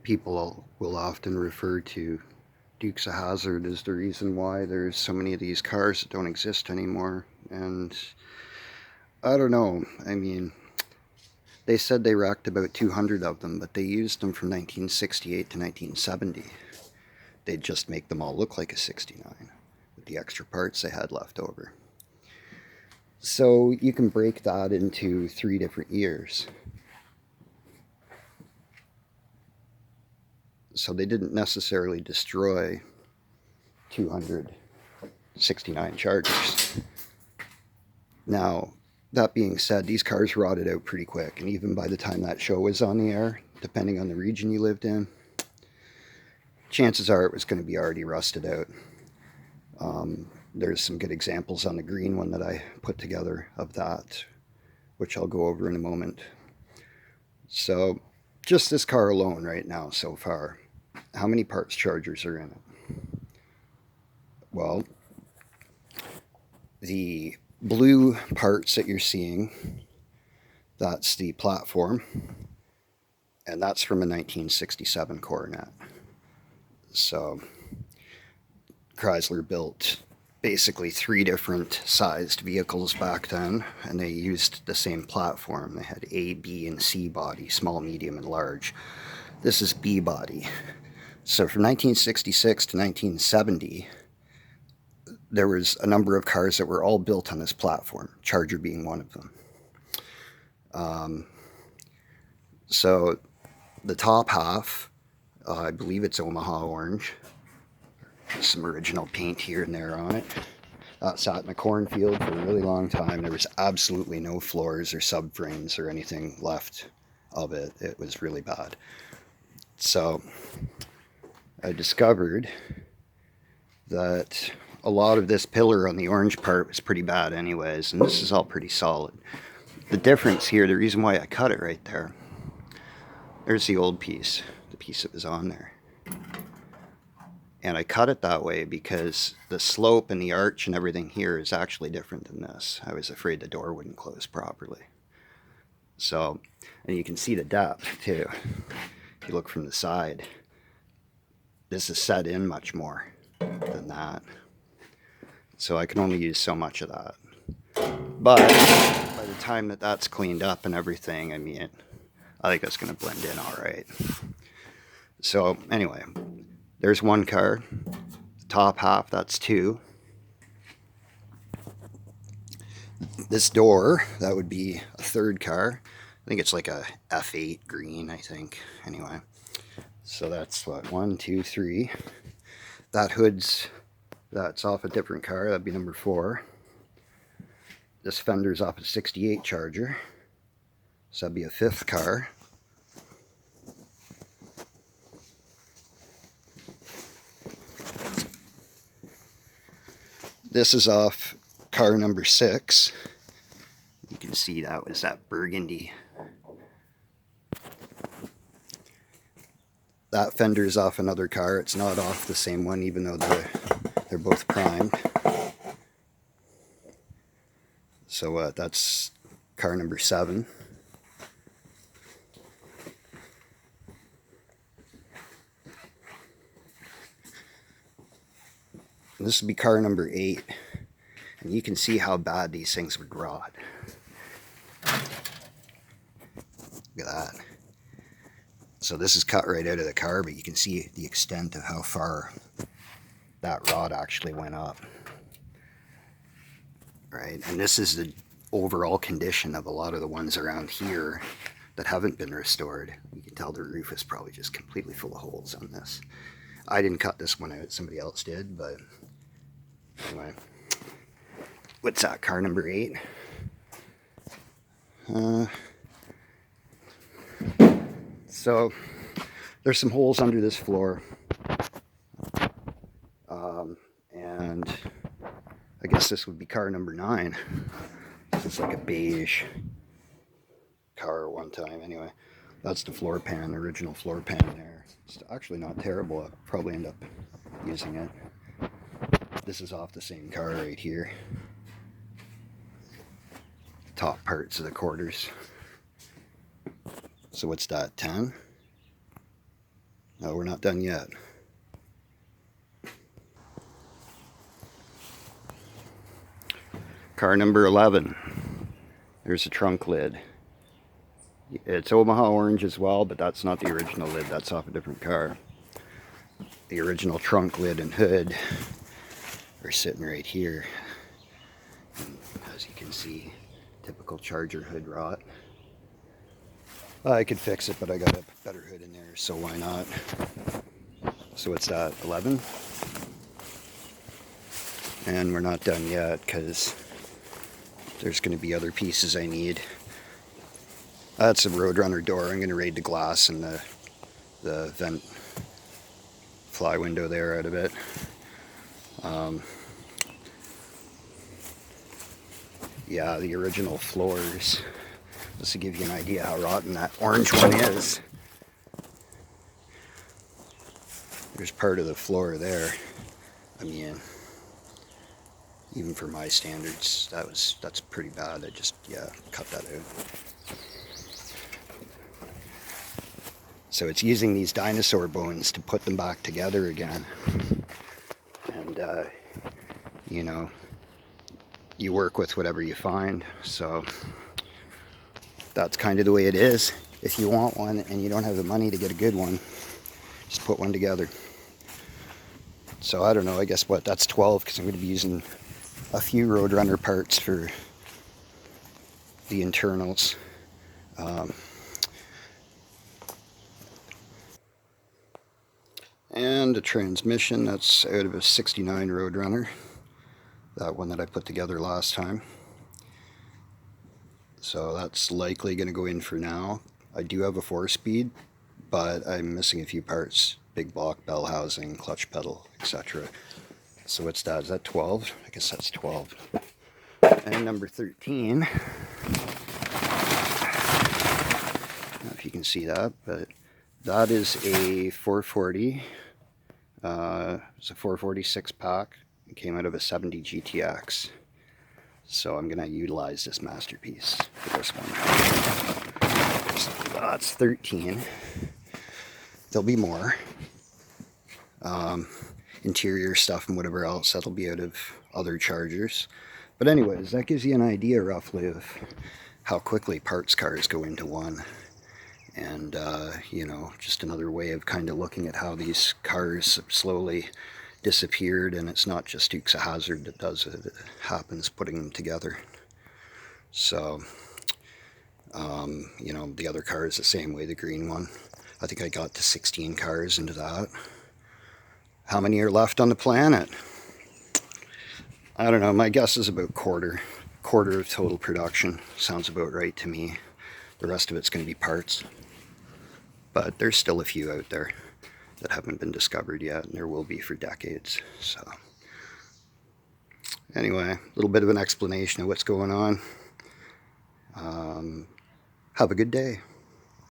People will often refer to Dukes of Hazzard as the reason why there's so many of these cars that don't exist anymore. And I don't know. I mean, they said they wrecked about 200 of them, but they used them from 1968 to 1970. They'd just make them all look like a 69 with the extra parts they had left over. So you can break that into 3 different years. So they didn't necessarily destroy 269 Chargers. Now, that being said, these cars rotted out pretty quick, and even by the time that show was on the air, depending on the region you lived in, chances are it was going to be already rusted out. There's some good examples on the green one that I put together of that, which I'll go over in a moment. So, just this car alone right now so far, how many parts Chargers are in it? Well, the blue parts that you're seeing, that's the platform, and that's from a 1967 Coronet. So Chrysler built basically 3 different sized vehicles back then, and they used the same platform. They had A, B, and C body, small, medium, and large. This is B body. So from 1966 to 1970, there was a number of cars that were all built on this platform, Charger being one of them. So the top half, I believe it's Omaha orange. Some original paint here and there on it. Sat in a cornfield for a really long time. There was absolutely no floors or subframes or anything left of it. It was really bad. So I discovered that a lot of this pillar on the orange part was pretty bad anyways, and this is all pretty solid. The difference here, the reason why I cut it right there, there's the old piece, the piece that was on there. And I cut it that way because the slope and the arch and everything here is actually different than this. I was afraid the door wouldn't close properly. So, and you can see the depth too. If you look from the side, this is set in much more than that. So I can only use so much of that. But by the time that that's cleaned up and everything, I mean, I think that's going to blend in all right. So anyway, there's one car. The top half, that's 2. This door, that would be a 3rd car. I think it's like a F8 green, I think. Anyway, so that's what, 1, 2, 3. That hood's, that's off a different car. That'd be number 4. This fender's off a 68 Charger. So that'd be a 5th car. This is off car number 6. You can see that was that burgundy. That fender's off another car. It's not off the same one, even though they're both primed. So that's car number 7. And this would be car number 8. And you can see how bad these things would rot. Look at that. So this is cut right out of the car, but you can see the extent of how far that rod actually went up. Right, and this is the overall condition of a lot of the ones around here that haven't been restored. You can tell the roof is probably just completely full of holes on this. I didn't cut this one out, somebody else did, but anyway. What's that, car number 8? So there's some holes under this floor, and I guess this would be car number 9. This is like a beige car one time. Anyway, that's the floor pan, the original floor pan there. It's actually not terrible. I'll probably end up using it. This is off the same car right here. Top parts of the quarters. So what's that, 10? No, we're not done yet. Car number 11. There's a trunk lid. It's Omaha orange as well, but that's not the original lid. That's off a different car. The original trunk lid and hood are sitting right here. And as you can see, typical Charger hood rot. I could fix it, but I got a better hood in there, so why not? So what's that, 11? And we're not done yet because there's going to be other pieces I need. That's a Roadrunner door. I'm going to raid the glass and the vent fly window there out of it. Yeah, the original floors. Just to give you an idea how rotten that orange one is. There's part of the floor there. I mean, even for my standards, that's pretty bad. I just, yeah, cut that out. So it's using these dinosaur bones to put them back together again. And, you know, you work with whatever you find. So that's kind of the way it is. If you want one and you don't have the money to get a good one, just put one together. So I don't know, I guess what, that's 12 because I'm going to be using a few Roadrunner parts for the internals. And a transmission that's out of a 69 Roadrunner, that one that I put together last time. So that's likely going to go in for now. I do have a 4-speed, but I'm missing a few parts. Big block, bell housing, clutch pedal, etc. So what's that? Is that 12? I guess that's 12. And number 13. I don't know if you can see that, but that is a 440. It's a 446 pack. It came out of a 70 GTX. So I'm going to utilize this masterpiece for this one. So that's 13. There'll be more. Interior stuff and whatever else, that'll be out of other Chargers. But anyways, that gives you an idea roughly of how quickly parts cars go into one. And, you know, just another way of kind of looking at how these cars slowly disappeared, and it's not just Dukes of Hazzard that does it, it happens putting them together. So, you know, the other car is the same way, the green one. I think I got to 16 cars into that. How many are left on the planet? I don't know, my guess is about quarter of total production. Sounds about right to me. The rest of it's going to be parts. But there's still a few out there that haven't been discovered yet, and there will be for decades. So anyway, a little bit of an explanation of what's going on. Have a good day.